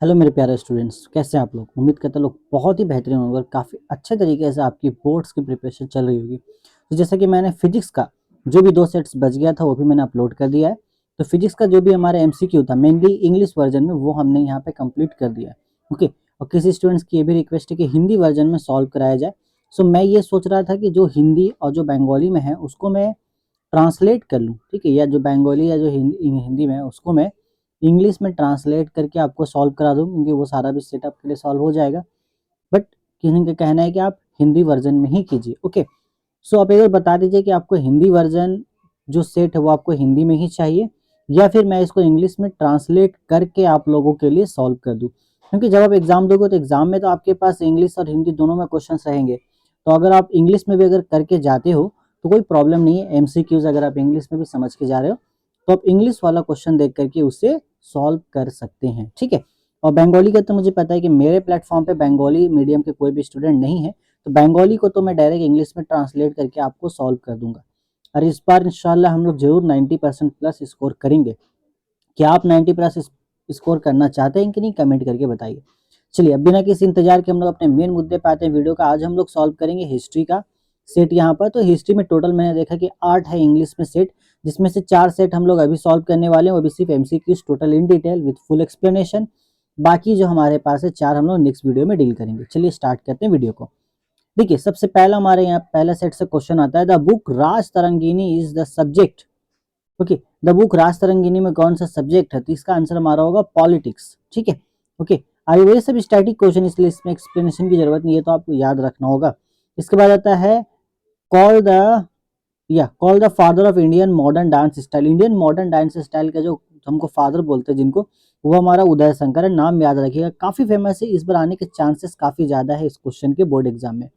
Hello मेरे प्यारे students, कैसे हैं आप लोग। उम्मीद करता लोग बहुत ही बेहतरीन होंगे और काफ़ी अच्छे तरीके से आपकी बोर्ड्स की प्रिपरेशन चल रही होगी। तो जैसा कि मैंने फिजिक्स का जो भी 2 सेट्स बच गया था वो भी मैंने अपलोड कर दिया है। तो फिजिक्स का जो भी हमारा एमसीक्यू था मेनली इंग्लिश वर्जन में, वो हमने यहाँ पे कंप्लीट कर दिया है। ओके। और किसी स्टूडेंट्स की ये भी रिक्वेस्ट है कि हिंदी वर्जन में सॉल्व कराया जाए। सो मैं ये सोच रहा था कि जो हिंदी और जो बंगाली में है उसको मैं ट्रांसलेट कर लूँ, ठीक है, या जो बंगाली या जो हिंदी में है उसको मैं इंग्लिश में ट्रांसलेट करके आपको सॉल्व करा दूँ, क्योंकि वो सारा भी सेट आपके लिए सॉल्व हो जाएगा। बट किन्हीं का कहना है कि आप हिंदी वर्जन में ही कीजिए। ओके। सो आप एक बार बता दीजिए कि आपको हिंदी वर्जन जो सेट है वो आपको हिंदी में ही चाहिए, या फिर मैं इसको इंग्लिश में ट्रांसलेट करके आप लोगों के लिए सॉल्व कर दूँ। क्योंकि जब आप एग्जाम दोगे तो एग्जाम में तो आपके पास इंग्लिश और हिंदी दोनों में क्वेश्चन रहेंगे। तो अगर आप इंग्लिश में भी अगर करके जाते हो तो कोई प्रॉब्लम नहीं है। एमसीक्यूज अगर आप इंग्लिश में भी समझ के जा रहे हो तो आप इंग्लिश वाला क्वेश्चन देख करके उसे सॉल्व कर सकते हैं, ठीक है। और बंगाली का तो मुझे पता है कि मेरे प्लेटफॉर्म पे बंगाली मीडियम के कोई भी स्टूडेंट नहीं है, तो बंगाली को तो मैं डायरेक्ट इंग्लिश में ट्रांसलेट करके आपको सॉल्व कर दूंगा। और इस बार इंशाल्लाह हम लोग जरूर 90% प्लस स्कोर करेंगे। क्या आप 90 प्लस स्कोर करना चाहते हैं कि नहीं, कमेंट करके बताइए। चलिए अब बिना किसी इंतजार के हम लोग अपने मेन मुद्दे पे आते हैं वीडियो का। आज हम लोग सॉल्व करेंगे हिस्ट्री का सेट यहाँ पर। तो हिस्ट्री में टोटल मैंने देखा कि 8 है इंग्लिश में सेट, जिसमें से 4 सेट हम लोग अभी सॉल्व करने वाले हैं, वो भी सिर्फ MCQs total in detail with full explanation. बाकी जो हमारे पास है 4 हम लोग नेक्स्ट वीडियो में डील करेंगे। चलिए स्टार्ट करते हैं वीडियो को। देखिए सबसे पहला हमारे यहाँ पहला सेट से क्वेश्चन आता है, the book Rajatarangini is the subject. Okay. The book Rajatarangini में कौन सा सब्जेक्ट है, तो इसका आंसर हमारा होगा पॉलिटिक्स, ठीक है। ओके। आगे वही सब स्टैटिक क्वेश्चन, इसलिए इसमें एक्सप्लेनेशन की जरूरत नहीं है, तो आपको याद रखना होगा। इसके बाद आता है call the call the father of Indian modern dance style. Indian modern dance style का जो हमको फादर बोलते हैं जिनको, वो हमारा उदय शंकर है। नाम याद रखिएगा, काफी फेमस है, इस बार आने के चांसेस काफी ज्यादा है इस क्वेश्चन के बोर्ड एग्जाम में।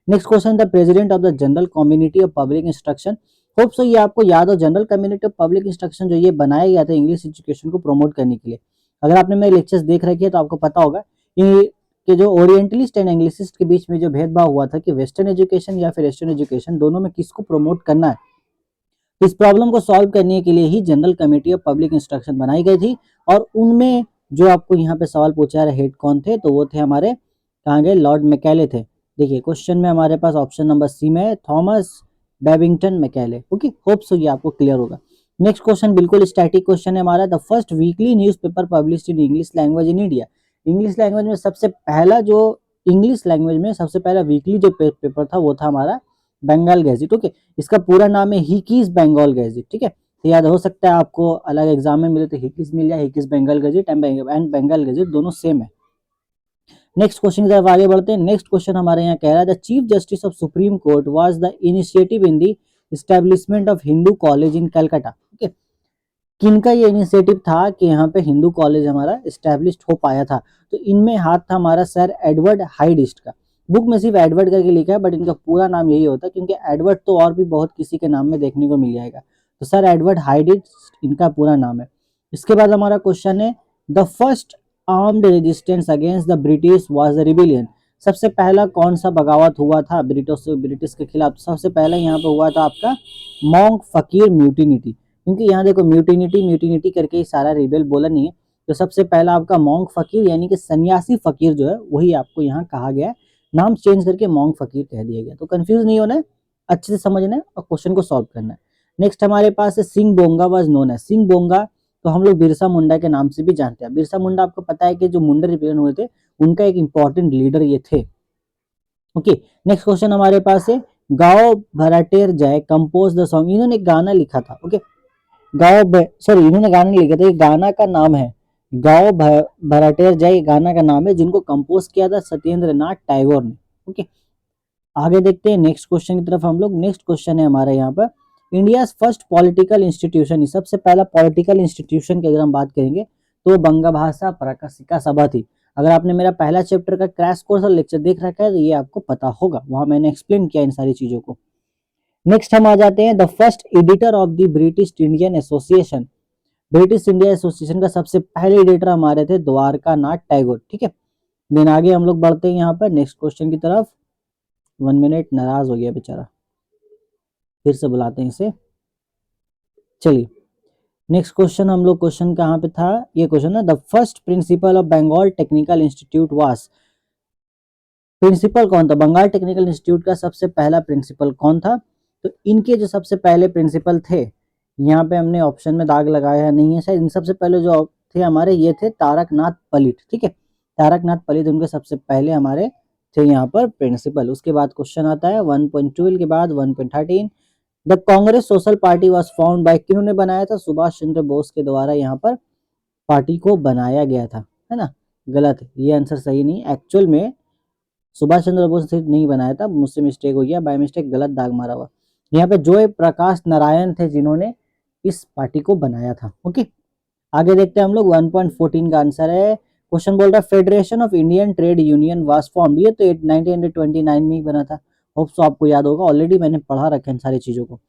Next question, the president of the general community of public instruction. Hope so ये आपको याद हो, general community of public instruction जो ये बनाया गया था इंग्लिश एजुकेशन को प्रमोट करने के लिए। अगर आपने मेरे लेक्चर्स देख रखे हैं तो आपको पता होगा कि जो ओरिएंटलिस्ट एंड इंग्लिशिस्ट के बीच में जो भेदभाव हुआ था कि वेस्टर्न एजुकेशन या फिर ईस्टर्न एजुकेशन, दोनों में किसको प्रमोट करना है, इस प्रॉब्लम को सॉल्व करने के लिए ही general committee of public instruction बनाई गई थी। और उनमें जो आपको यहाँ पे सवाल पूछा है हेड कौन थे, तो वो थे हमारे, कहाँ गए, लॉर्ड मैकेले थे। देखिए क्वेश्चन में हमारे पास ऑप्शन नंबर सी में है, Thomas Babington Macaulay. Okay, hope so ये आपको क्लियर होगा। नेक्स्ट क्वेश्चन बिल्कुल स्टैटिक क्वेश्चन है हमारा, the first weekly newspaper published in English language in India. English language में सबसे पहला जो इंग्लिश लैंग्वेज में सबसे पहला वीकली जो पेपर था वो था हमारा बंगाल गैजेट। ओके। इसका पूरा नाम है हिकीज बंगाल गैजेट, ठीक है। तो याद हो सकता है आपको अलग एग्जाम में मिले तो हिकीज मिल जाए, Hicky's Bengal gazette and Bengal gazette दोनों सेम है। नेक्स्ट क्वेश्चन की तरफ आगे बढ़ते हैं। नेक्स्ट क्वेश्चन हमारे यहाँ कह रहा है, the chief justice of supreme court was the initiative in the establishment of Hindu college in Calcutta. Okay. किनका ये इनिशिएटिव था कि यहाँ पे हिंदू कॉलेज हमारा स्टैब्लिश्ड हो पाया था, तो इनमें हाथ था हमारा सर एडवर्ड हाइडिस्ट का। बुक में सिर्फ एडवर्ड करके लिखा है, बट इनका पूरा नाम यही होता है, क्योंकि एडवर्ड तो और भी बहुत किसी के नाम में देखने को मिल जाएगा। तो सर एडवर्ड हाइडिस्ट इनका पूरा नाम है। इसके बाद हमारा क्वेश्चन है, the first armed resistance against the British was the rebellion. सबसे पहला कौन सा बगावत हुआ था ब्रिटिश के खिलाफ? सबसे पहला यहाँ पे हुआ था आपका मोंक फकीर म्यूटिनिटी। क्योंकि यहाँ देखो म्यूटिनिटी म्यूटिनिटी करके ही सारा रिबेल बोला नहीं है, तो सबसे पहला आपका मोंक फकीर यानी कि सन्यासी फकीर जो है वही आपको यहाँ कहा गया है। नाम चेंज करके मोंक फकीर कह दिया गया। तो कंफ्यूज नहीं होना है, अच्छे से समझना है और क्वेश्चन को सॉल्व करना है। नेक्स्ट हमारे पास है सिंह बोंगा वाज नोन है। सिंह बोंगा तो हम लोग बिरसा मुंडा के नाम से भी जानते हैं। बिरसा मुंडा आपको पता है कि जो मुंडा रिबेलियन हुए थे उनका एक इंपॉर्टेंट लीडर ये थे। ओके। नेक्स्ट क्वेश्चन हमारे पास है, गाओ भराटेर जय कंपोज द सॉन्ग। इन्होंने एक गाना लिखा था। ओके। सॉरी, इन्होंने गाना नहीं लिखा था, ये गाना का नाम है गाओ भराटेर जय, गाना का नाम है, जिनको कंपोज किया था सत्येंद्र नाथ टैगोर ने। ओके। आगे देखते हैं नेक्स्ट क्वेश्चन की तरफ हम लोग। नेक्स्ट क्वेश्चन है हमारा यहाँ पर, इंडिया फर्स्ट पॉलिटिकल इंस्टीट्यूशन। सबसे पहला पॉलिटिकल इंस्टीट्यूशन की अगर हम बात करेंगे तो बंग भाषा प्रकाशिका सभा थी। अगर आपने मेरा पहला चैप्टर का क्रैश कोर्स और लेक्चर देख रखा है तो ये आपको पता होगा, वहां मैंने एक्सप्लेन किया इन सारी चीजों को। नेक्स्ट हम आ जाते हैं, the first editor of the British Indian association. British India association का सबसे पहले एडिटर हमारे थे द्वारका नाथ टैगोर, ठीक है। देन आगे हम लोग बढ़ते हैं यहाँ पर नेक्स्ट क्वेश्चन की तरफ। 1 मिनट, नाराज हो गया बेचारा, फिर से बुलाते हैं इसे। चलिए नेक्स्ट क्वेश्चन हम लोग क्वेश्चन कहाँ पे था, ये क्वेश्चन है the first principal of Bengal technical institute was, principal कौन था बंगाल टेक्निकल इंस्टीट्यूट का, सबसे पहला प्रिंसिपल कौन था। तो इनके जो सबसे पहले प्रिंसिपल थे, यहाँ पे हमने ऑप्शन में दाग लगाया नहीं है शायद, इन सबसे पहले जो थे हमारे ये थे तारकनाथ पलिट, ठीक है, तारकनाथ पलिट उनके सबसे पहले हमारे थे यहाँ पर प्रिंसिपल। उसके बाद क्वेश्चन आता है 1.12 के बाद 1.13, the Congress social party was found by, किन्होंने बनाया था, सुभाष चंद्र बोस के द्वारा यहाँ पर पार्टी को बनाया गया था, है ना, गलत है ये आंसर सही नहीं, एक्चुअल में सुभाष चंद्र बोस ने नहीं बनाया था, मुझसे मिस्टेक हो गया, बाय मिस्टेक गलत दाग मारा हुआ। यहाँ पे जय प्रकाश नारायण थे जिन्होंने इस पार्टी को बनाया था। ओके, आगे देखते हैं हम लोग 1.14 का आंसर है, क्वेश्चन बोल रहा है federation of Indian trade union was formed, ये तो 1929 में ही बना था, होप सो आपको याद होगा, ऑलरेडी मैंने पढ़ा रखा है इन सारी चीजों को।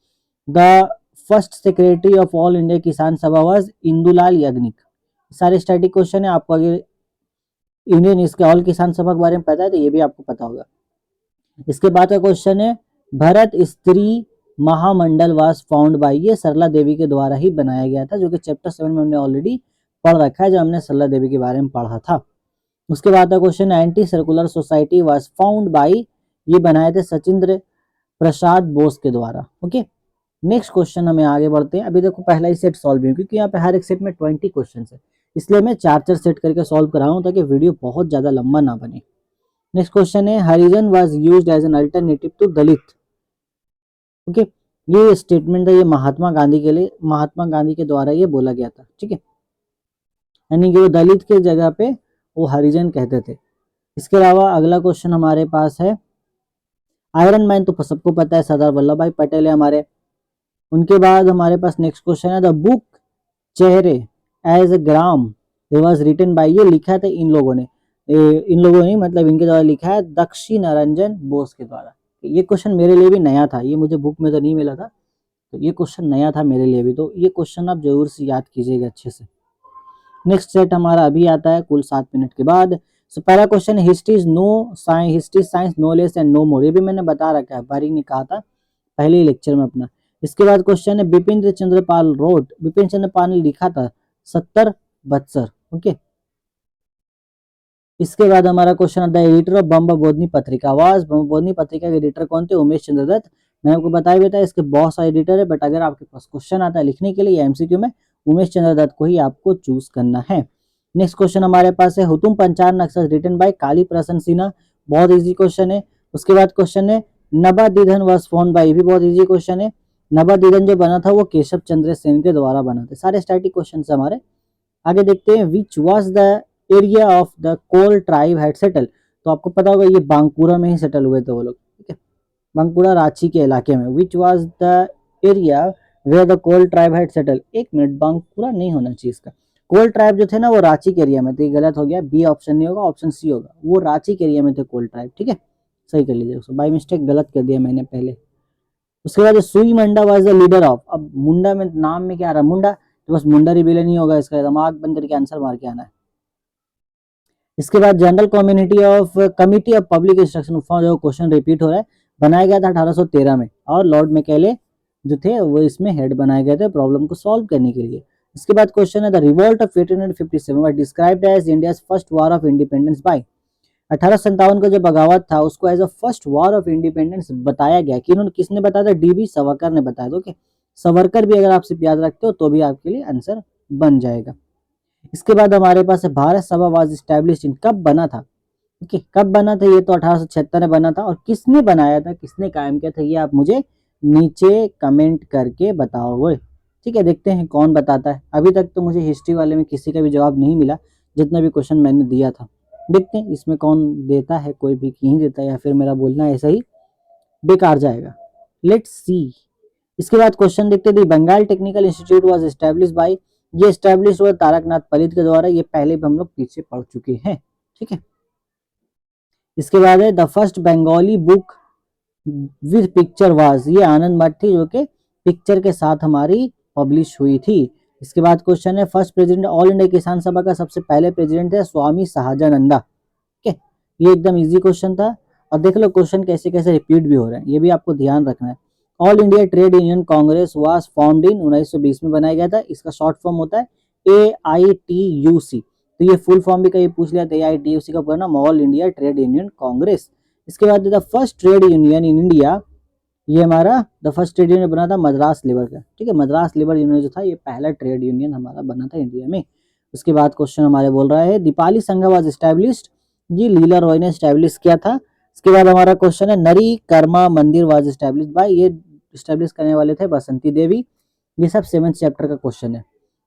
The first secretary of all India किसान सभा वाज इंदुलाल याग्निक, सारे स्टैटिक क्वेश्चन है, आपको अगर इंडियन इसके ऑल किसान सभा के बारे में पता है तो ये भी आपको पता होगा। इसके बाद का क्वेश्चन है भरत स्त्री महामंडल वाज फाउंड बाय, ये सरला देवी के द्वारा ही बनाया गया था, जो कि चैप्टर 7 में हमने ऑलरेडी पढ़ रखा है, जब हमने सरला देवी के बारे में पढ़ा था। उसके बाद का question anti circular society was found bye, ये बनाए थे सचिंद्र प्रसाद बोस के द्वारा। ओके, नेक्स्ट क्वेश्चन हमें आगे बढ़ते हैं, अभी देखो पहला ही सेट सॉल्व है क्योंकि यहाँ पे हर एक सेट में 20 क्वेश्चन है, इसलिए मैं 4-4 सेट करके सॉल्व कर रहा हूँ ताकि वीडियो बहुत ज्यादा लंबा ना बने। नेक्स्ट क्वेश्चन है Harijan was used as an alternative to Dalit. Okay, ये स्टेटमेंट है, ये महात्मा गांधी के लिए, महात्मा गांधी के द्वारा ये बोला गया था, ठीक है, यानी कि वो दलित के जगह पे वो हरिजन कहते थे। इसके अलावा अगला क्वेश्चन हमारे पास है आयरन मैन, तो सबको पता है सरदार वल्लभ भाई पटेल है हमारे। उनके बाद हमारे पास नेक्स्ट क्वेश्चन है द बुक चेहरे as a gram was written by, ये लिखा था इन लोगों ने, इन लोगों ने मतलब इनके द्वारा लिखा है दक्षिण निरंजन बोस के द्वारा। ये क्वेश्चन मेरे लिए भी नया था, ये मुझे बुक में तो नहीं मिला था, तो ये क्वेश्चन नया था मेरे लिए भी, तो ये क्वेश्चन आप जरूर से याद कीजिएगा अच्छे से। नेक्स्ट सेट हमारा अभी आता है कुल 7 मिनट के बाद। सो पहला question history is no science, history science no less and no more, ये भी मैंने बता रखा है, बारीक ने कहा था पहले ही लेक्चर में अपना। इसके बाद क्वेश्चन है बिपिन चंद्र पाल रोड, बिपिन चंद्र पाल ने लिखा था 70 बत्सर। ओके, इसके बाद हमारा क्वेश्चन आता है एडिटर ऑफ बम्बा बोधनी पत्रिका आवाज, बम्बा बोधनी पत्रिका के एडिटर कौन थे, उमेश चंद्र दत्त। मैंने आपको बताया भी था इसके बहुत सारे एडिटर है, बट अगर आपके पास क्वेश्चन आता है लिखने के लिए एमसीक्यू में, उमेश चंद्र दत्त को ही आपको चूज करना है। नेक्स्ट क्वेश्चन हमारे पास है हुतुम पंचार नक्शा रिटन बाय काली प्रसन्न सिन्हा, बहुत इजी क्वेश्चन है। उसके बाद क्वेश्चन है नबादिधन वाज फाउंड बाय, भी बहुत इजी क्वेश्चन है, नबादिधन जो बना था वो केशव चंद्र सेन के द्वारा बना था। सारे स्टैटिक क्वेश्चन हमारे। आगे देखते हैं which was the area of the Kol tribe had settle, तो आपको पता होगा ये बांकुरा में ही सेटल हुए थे वो लोग, ठीक है, बांकुरा रांची के इलाके में। Which was the area where the Kol tribe had settle, एक मिनट बांकुरा नहीं होना चाहिए इसका, कोल ट्राइब जो थे ना वो रांची के एरिया में थे, गलत हो गया, बी ऑप्शन नहीं होगा, ऑप्शन सी होगा, वो रांची के एरिया में थे कोल ट्राइब, ठीक है, सही कर लीजिए उसको, बाई मिस्टेक गलत कर दिया मैंने पहले। उसके बाद सुई मंडा वाज द लीडर ऑफ, अब मुंडा में नाम में क्या आ रहा है मुंडा, तो बस मुंडा रिबेलियन नहीं होगा, इसका दिमाग बंद करके आंसर मार के आना है। इसके बाद general committee of public instruction जो क्वेश्चन रिपीट हो रहा है, बनाया गया था 1813 में, और लॉर्ड मैकेले जो थे वो इसमें हेड बनाए गए थे प्रॉब्लम को सॉल्व करने के लिए। इसके बाद क्वेश्चन है the revolt of 1857 was described as India's first war of independence by, 1857 का जो बगावत था उसको as a first war of independence बताया गया, कि इन्होंने किसने बताया था, डीबी सावरकर ने बताया था। ओके, सावरकर भी अगर आप सिर्फ याद रखते हो तो भी आपके लिए आंसर बन जाएगा। इसके बाद हमारे पास है भारत सभा वाज एस्टैब्लिश्ड इन, कब बना था, ओके कब बना था, ये तो 1876 में बना था, और किसने बनाया था, किसने कायम किया था, ये आप मुझे नीचे कमेंट करके बताओगे, ठीक है। देखते हैं कौन बताता है, अभी तक तो मुझे हिस्ट्री वाले में किसी का भी जवाब नहीं मिला, जितना भी क्वेश्चन मैंने दिया था। देखते हैं इसमें कौन देता है, कोई भी नहीं देता, या फिर मेरा बोलना ऐसा ही बेकार जाएगा, लेट्स सी। इसके बाद क्वेश्चन देखते हैं Bengal technical institute was established by, ये एस्टैब्लिश हुआ तारकनाथ पलित के द्वारा, ये पहले भी हम लोग पीछे पढ़ चुके हैं, ठीक है। इसके बाद है the first Bengali book with picture was, ये आनंद मठ थी जो कि पिक्चर के साथ हमारी पब्लिश हुई थी। इसके बाद क्वेश्चन है फर्स्ट प्रेसिडेंट ऑल इंडिया किसान सभा का सबसे पहले प्रेसिडेंट है स्वामी सहजानंदा, ठीक है, ये एकदम इजी क्वेश्चन था। और देख लो क्वेश्चन कैसे कैसे रिपीट भी हो रहे हैं, ये भी आपको ध्यान रखना है। All India trade union Congress was formed in 1920 में बनाया गया था। इसका शॉर्ट फॉर्म होता है AITUC। तो ये फुल फॉर्म भी कहीं पूछ लिया तो AITUC का पूरा नाम all India trade union Congress. इसके बाद the first trade union in India, ये हमारा द फर्स्ट ट्रेड यूनियन बना था मद्रास लेबर का, ठीक है। मद्रास लेबर यूनियन जो था ये पहला ट्रेड यूनियन हमारा बना था इंडिया में। उसके बाद क्वेश्चन हमारे बोल रहा है दीपाली संघ वाज एस्टैब्लिश्ड, ये लीला रॉय ने एस्टैब्लिश किया था। इसके बाद हमारा क्वेश्चन है नरी कर्मा मंदिर वाज एस्टैब्लिश्ड बाय, ये एस्टैब्लिश करने वाले थे बसंती देवी। ये सब 7th चैप्टर का क्वेश्चन है।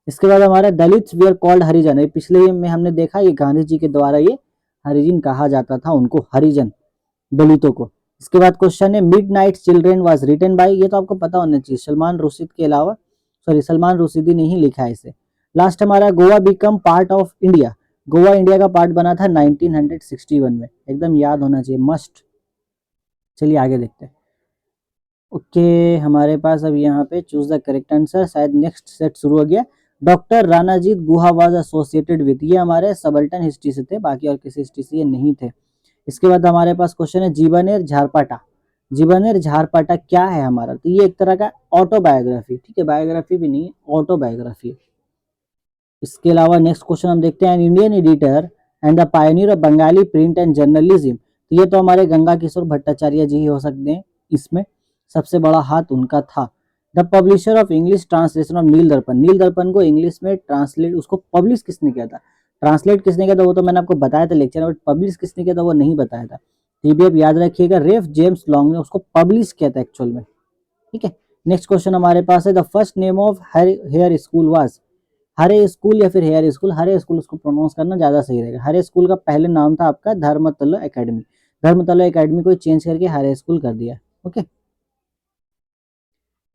इसके बाद हमारा दलित वी आर कॉल्ड हरिजन, ये पिछले में हमने देखा ये गांधी जी के द्वारा ये हरिजन कहा जाता था उनको, हरिजन दलितों को। इसके बाद क्वेश्चन है midnight children was written by, ये तो आपको पता होना चाहिए, सलमान रुश्दी के अलावा, सॉरी सलमान रुश्दी ने ही लिखा है इसे। लास्ट हमारा Goa become part of India, Goa India का पार्ट बना था 1961 में, एकदम याद होना चाहिए, मस्ट। चलिए आगे देखते हैं। ओके हमारे पास अब यहाँ पे चूज द करेक्ट आंसर, शायद नेक्स्ट सेट शुरू हो गया। Doctor Ranajit Guha was associated with, ये हमारे सबल्टन हिस्ट्री से थे, बाकी और किसी हिस्ट्री से ये नहीं थे। इसके बाद हमारे पास क्वेश्चन है जीवनेर झारपाटा, जीवनेर झारपाटा क्या है हमारा, तो ये एक तरह का ऑटोबायोग्राफी, ठीक है, बायोग्राफी भी नहीं है, ऑटोबायोग्राफी। इसके अलावा नेक्स्ट क्वेश्चन हम देखते हैं Indian editor and the Pioneer of Bengali print and journalism, तो ये तो हमारे गंगा किशोर भट्टाचार्य जी ही हो सकते हैं, इसमें सबसे बड़ा हाथ उनका था। The publisher of English translation of Neel Darpan, Neel दर्पण को इंग्लिश में ट्रांसलेट, उसको पब्लिश किसने किया था, ट्रांसलेट किसने किया था वो तो मैंने आपको बताया था लेक्चर में, बट पब्लिश किसने किया था वो नहीं बताया था। ये भी आप याद रखिएगा, रेफ जेम्स लॉन्ग ने उसको पब्लिश किया था एक्चुअल में, ठीक है। नेक्स्ट क्वेश्चन हमारे पास है the first name of Hare school was, Hare school या फिर हेयर स्कूल, हरे स्कूल उसको प्रोनाउंस करना ज्यादा सही रहेगा। हरे स्कूल का पहले नाम था आपका धर्मतल्लो एकेडमी, धर्मतल्लो एकेडमी को चेंज करके हरे स्कूल कर दिया, ओके।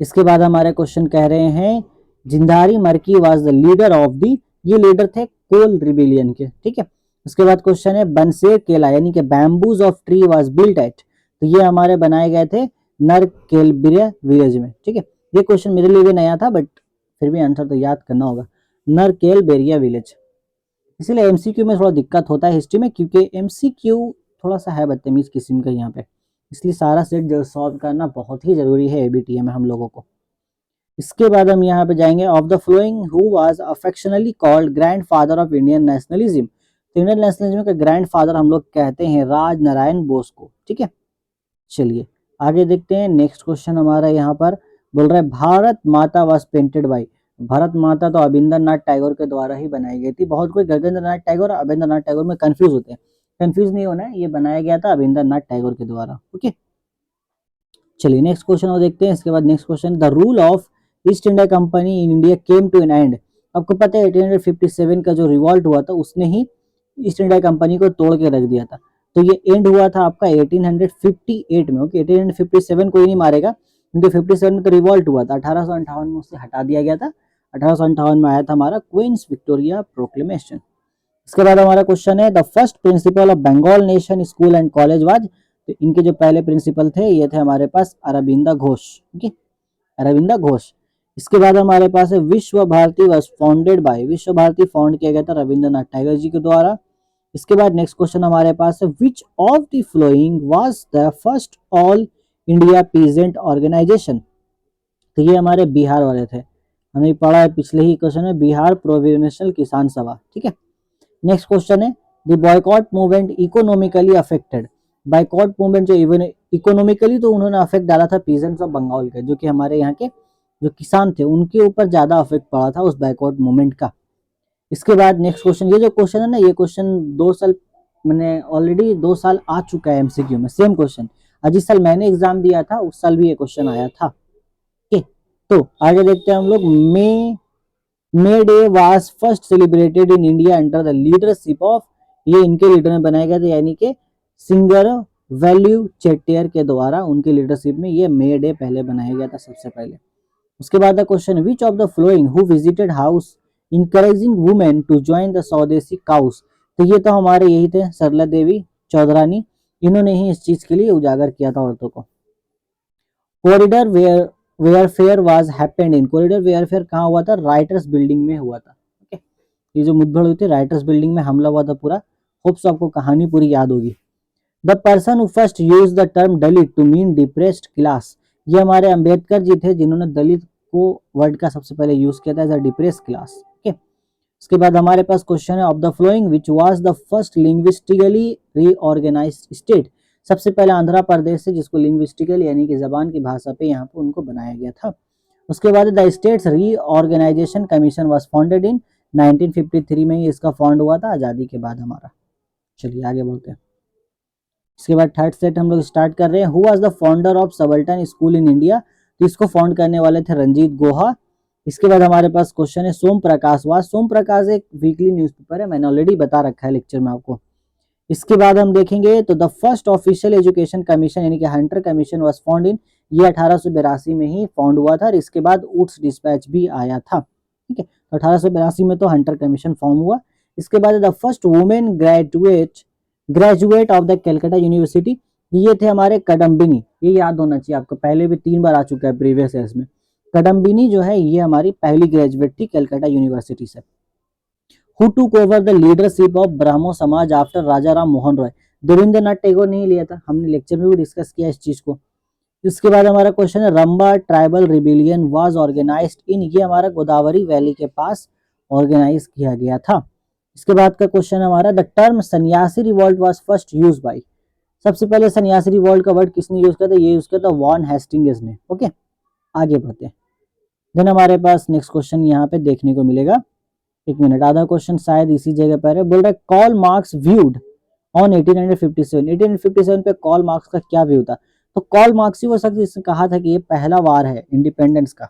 इसके बाद हमारे क्वेश्चन कह रहे हैं जिंदारी मर्की was the leader of the, ये लीडर थे कोल रिबेलियन के, ठीक है। उसके बाद क्वेश्चन है बनसेर केला यानी कि bamboos of tree was built at, तो ये हमारे बनाए गए थे नरकेलबिरिया विलेज में, ठीक है। ये क्वेश्चन मेरे लिए भी नया था बट फिर भी आंसर तो याद करना होगा, नरकेलबेरिया विलेज। इसीलिए एमसीक्यू में थोड़ा दिक्कत होता है हिस्ट्री में, क्योंकि एमसीक्यू थोड़ा सा है बदतमीज किस्म का यहाँ पे, इसलिए सारा सेट सॉल्व करना बहुत ही जरूरी है एबीटीए में हम लोगों को। इसके बाद हम यहाँ पे जाएंगे of the following who was affectionately called grandfather of Indian nationalism, तो इंडियन नेशनलिज्म का ग्रैंड फादर हम लोग कहते हैं राज नारायण बोस को, ठीक है। चलिए आगे देखते हैं। नेक्स्ट क्वेश्चन हमारा यहाँ पर बोल रहा है भारत माता वाज पेंटेड बाई, भारत माता तो अविंद्रनाथ टैगोर के द्वारा ही बनाई गई थी। बहुत कोई गगनेंद्रनाथ टैगोर और अविंद्रनाथ टैगोर में कंफ्यूज होते हैं, कंफ्यूज नहीं होना है, ये बनाया गया था अविंद्रनाथ टैगोर के द्वारा, ओके। चलिए नेक्स्ट क्वेश्चन और देखते हैं। इसके बाद next question the rule of East India company in India came to an end, आपको पता है 1857 का जो रिवॉल्ट हुआ था उसने ही ईस्ट इंडिया कंपनी को तोड़ के रख दिया था, तो ये एंड हुआ था आपका 1858 में, ओके। 1857 कोई नहीं मारेगा क्योंकि 57 में तो रिवॉल्ट हुआ था, 1858 में उसे हटा दिया गया था। 1858 में आया था हमारा क्वींस विक्टोरिया प्रोक्लेमेशन। इसके बाद हमारा क्वेश्चन है the first principal of Bengal nation school and college was, तो इनके जो पहले प्रिंसिपल थे ये थे हमारे पास अरविंदा घोष, ओके, अरविंदा घोष। इसके बाद हमारे पास है विश्व भारती वाज फाउंडेड बाय, विश्व भारती फाउंड किया गया था रविंद्रनाथ टैगोर जी के द्वारा। इसके बाद नेक्स्ट क्वेश्चन हमारे पास है which of the following was the first all India peasant organisation, तो ये हमारे बिहार वाले थे, हमने पढ़ा है पिछले ही क्वेश्चन है, बिहार प्रोविंशियल किसान सभा, ठीक है। नेक्स्ट क्वेश्चन है the boycott movement economically affected, boycott movement जो इकोनॉमिकली तो उन्होंने अफेक्ट डाला था पीजेंट्स ऑफ बंगाल के, जो कि हमारे यहाँ के जो किसान थे उनके ऊपर ज्यादा अफेक्ट पड़ा था उस बॉयकॉट मूवमेंट का। इसके बाद नेक्स्ट क्वेश्चन, ये जो क्वेश्चन है ना ये क्वेश्चन 2 साल मैंने ऑलरेडी 2 साल आ चुका है एमसीक्यू में, सेम क्वेश्चन, जिस साल मैंने एग्जाम दिया था उस साल भी ये क्वेश्चन आया था, ठीक। तो आगे देखते हैं हम लोग May Day was first celebrated in India under the leadership of, ये इनके लीडर में बनाया गया था यानी कि सिंगर वैल्यू चेट्टियर के द्वारा, उनकी लीडरशिप में ये मे डे पहले बनाया गया था सबसे पहले। उसके बाद question which of the following who visited house encouraging women to join the swadeshi cause, तो ये तो हमारे यही थे सरला देवी चौधरानी, इन्होंने ही इस चीज के लिए उजागर किया था औरतों को। Corridor warfare was happened in, corridor warfare कहाँ हुआ था, राइटर्स बिल्डिंग में हुआ था, ओके। ये जो मुठभेड़ हुई थी राइटर्स बिल्डिंग में हमला हुआ था पूरा, होप्स आपको कहानी पूरी याद होगी। The person who first use the term Dalit to mean depressed class, ये हमारे अंबेडकर जी थे जिन्होंने दलित को वर्ड का सबसे पहले यूज किया था as a depress class. Okay, इसके बाद हमारे पास क्वेश्चन है, of the following which was the first linguistically reorganised state. सबसे पहले आंध्र प्रदेश से, जिसको लिंग्विस्टिकल यानी कि जबान की भाषा पे यहाँ पे उनको बनाया गया था। उसके बाद the states reorganisation commission was founded in 1953 में ही इसका फाउंड हुआ था आज़ादी के बाद हमारा। चलिए आगे बढ़ते हैं। इसके बाद थर्ड सेट हम लोग स्टार्ट कर रहे हैं। Who was the founder of subaltern school in India. तो इसको फाउंड करने वाले थे रंजीत गुहा। इसके बाद हमारे पास क्वेश्चन है, सोम प्रकाश वास। सोम प्रकाश एक वीकली न्यूज़पेपर है, मैंने ऑलरेडी बता रखा है लेक्चर में आपको। इसके बाद हम देखेंगे तो the first official education commission यानी कि Hunter commission was found in, ये 1882 में ही फाउंड हुआ था। और इसके बाद ऊट्स डिस्पैच भी आया था। ठीक है, तो 1882 में तो हंटर कमीशन फॉर्म हुआ। इसके बाद the first women graduate of the Calcutta university, ये थे हमारे कदम्बिनी। ये याद होना चाहिए आपको, पहले भी 3 बार आ चुका है प्रीवियस ईयर्स में। कदम्बिनी जो है ये हमारी पहली ग्रेजुएट थी कलकत्ता यूनिवर्सिटी से। Who took over the leadership of Brahmo समाज आफ्टर राजा राम मोहन रॉय। देवेंद्रनाथ टैगोर ने ही लिया था, हमने लेक्चर में भी डिस्कस किया इस चीज को। इसके बाद हमारा क्वेश्चन है, रंबा ट्राइबल रिबिलियन वाज ऑर्गेनाइज्ड इन, ये हमारा गोदावरी वैली के पास ऑर्गेनाइज किया गया था। इसके बाद का क्वेश्चन हमारा, द टर्म सन्यासी revolt was first use by. सबसे पहले सन्यासी रिवॉल्ट का वर्ड किसने यूज किया था, ये यूज किया था वॉन हेस्टिंग्स ने। ओके, आगे बढ़ते हैं। देन हमारे पास नेक्स्ट क्वेश्चन यहाँ पे देखने को मिलेगा, एक मिनट, आधा क्वेश्चन शायद इसी जगह पर है। बोल रहा है, कॉल मार्क्स व्यूड ऑन 1857। 1857 पे कॉल मार्क्स का क्या व्यू था। तो कॉल मार्क्स ही वो शख्स जिसने कहा था कि ये पहला वार है इंडिपेंडेंस का।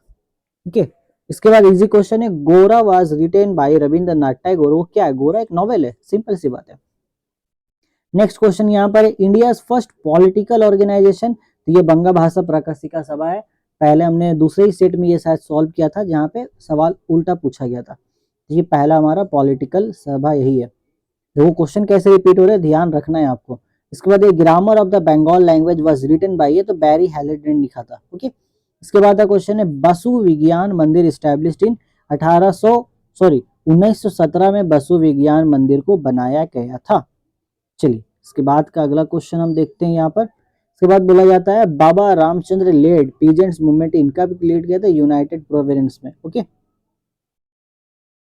ओके, इसके बाद इजी क्वेश्चन है, गोरा was written by Rabindranath Tagore. वो क्या है, गोरा एक नॉवेल है, सिंपल सी बात है। नेक्स्ट क्वेश्चन यहाँ पर, इंडिया फर्स्ट पॉलिटिकल ऑर्गेनाइजेशन। तो ये बंगा भाषा प्रकाशिका सभा है। पहले हमने दूसरे ही सेट में ये शायद सॉल्व किया था जहाँ पे सवाल उल्टा पूछा गया था। ये पहला हमारा पॉलिटिकल सभा यही है। वो क्वेश्चन कैसे रिपीट हो रहे हैं ध्यान रखना है आपको। इसके बाद ये grammar of the Bengal language was written by, ये तो बैरी हैलेट ने लिखा था। ओके, इसके बाद का क्वेश्चन है, बसु विज्ञान मंदिर स्टैब्लिश्ड इन 1917 में बसु विज्ञान मंदिर को बनाया गया था। चलिए इसके बाद का अगला क्वेश्चन हम देखते हैं यहाँ पर। इसके बाद बोला जाता है, बाबा रामचंद्र लेड पीजेंट्स मूवमेंट, इनका भी लीड किया था यूनाइटेड प्रोविंस में। ओके,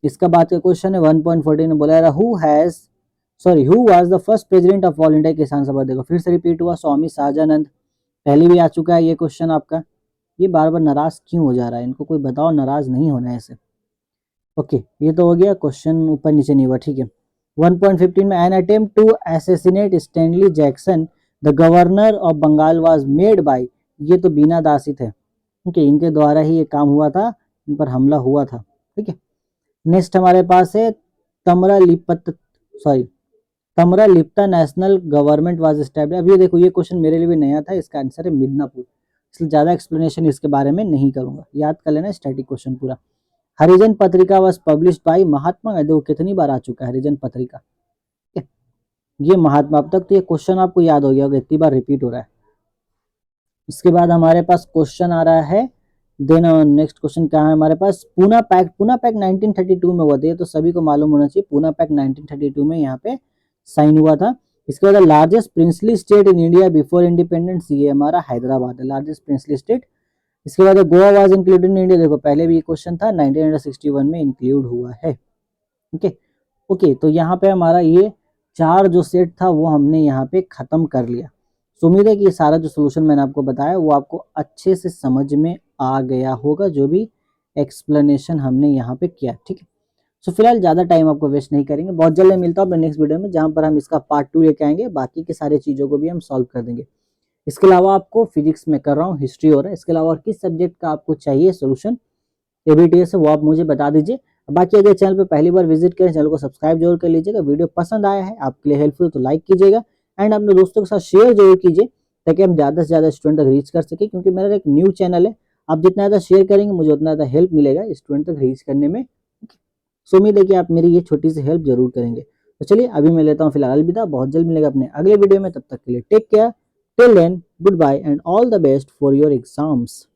इसका बाद का क्वेश्चन है 1.14 में बोला who was the first president of all India किसान सभा। देखो फिर से रिपीट हुआ, स्वामी सहजानंद। पहले भी आ चुका है ये क्वेश्चन आपका। ये बार बार नाराज क्यों हो जा रहा है, इनको कोई बताओ, नाराज नहीं होना है ऐसे। ओके, ये तो हो गया क्वेश्चन, ऊपर नीचे नहीं हुआ। ठीक है, 1.15 में, an attempt to assassinate Stanley Jackson the governor of Bengal was made by, ये तो बीना दासी थे। ओके, इनके द्वारा ही ये काम हुआ था, इन पर हमला हुआ था। ठीक है, नेक्स्ट हमारे पास है, तमरालिप्ता नेशनल गवर्नमेंट वाज एस्टैब्लिश्ड। अब ये देखो, ये क्वेश्चन मेरे लिए भी नया था, इसका आंसर है मिदनापुर, इसलिए ज्यादा एक्सप्लेनेशन इसके बारे में नहीं करूंगा, याद कर लेना स्टैटिक क्वेश्चन पूरा। हरिजन पत्रिका was published by Mahatma Gandhi. देखो कितनी बार आ चुका है हरिजन पत्रिका, ये महात्मा। अब तक तो ये क्वेश्चन आपको याद हो गया होगा, इतनी बार रिपीट हो रहा है। इसके बाद हमारे पास क्वेश्चन आ रहा है, देन नेक्स्ट क्वेश्चन क्या है हमारे पास, पूना पैक्ट 1932 में हुआ था, ये तो सभी को मालूम होना चाहिए। पूना पैक्ट 1932 में यहाँ पे साइन हुआ था। इसके बाद largest princely state in India before independence, ये हमारा हैदराबाद है, लार्जेस्ट प्रिंसली स्टेट। इसके बाद Goa was included in India. देखो पहले भी ये क्वेश्चन था, 1961 में इंक्लूड हुआ है। ओके, तो यहाँ पे हमारा ये 4 जो सेट था वो हमने यहाँ पे खत्म कर लिया। तो उम्मीद है कि ये सारा जो सोल्यूशन मैंने आपको बताया वो आपको अच्छे से समझ में आ गया होगा, जो भी एक्सप्लेनेशन हमने यहाँ पे किया। ठीक है, सो फिलहाल ज़्यादा टाइम आपको वेस्ट नहीं करेंगे, बहुत जल्द मिलता हूँ नेक्स्ट वीडियो में, जहाँ पर हम इसका पार्ट 2 लेके आएंगे, बाकी की सारी चीज़ों को भी हम सॉल्व कर देंगे। इसके अलावा आपको फिजिक्स में कर रहा हूँ, हिस्ट्री हो रहा है, इसके अलावा और किस सब्जेक्ट का आपको चाहिए सोल्यूशन एबीटीएस से, वो आप मुझे बता दीजिए। बाकी अगर चैनल पे पहली बार विजिट करें, चैनल को सब्सक्राइब जरूर कर लीजिएगा। वीडियो पसंद आया है, आपके लिए हेल्पफुल, तो लाइक कीजिएगा एंड अपने दोस्तों के साथ शेयर जरूर कीजिए, ताकि हम ज़्यादा से ज़्यादा स्टूडेंट तक रीच कर सके, क्योंकि मेरा एक न्यू चैनल है। आप जितना ज़्यादा शेयर करेंगे मुझे उतना ज़्यादा हेल्प मिलेगा स्टूडेंट तक रीच करने में। सो उम्मीद है कि आप मेरी ये छोटी सी हेल्प जरूर करेंगे। तो चलिए अभी मैं लेता हूँ फिलहाल अलविदा, बहुत जल्द मिलेगा अपने अगले वीडियो में, तब तक के लिए take care, till then good bye and all the best for your exams.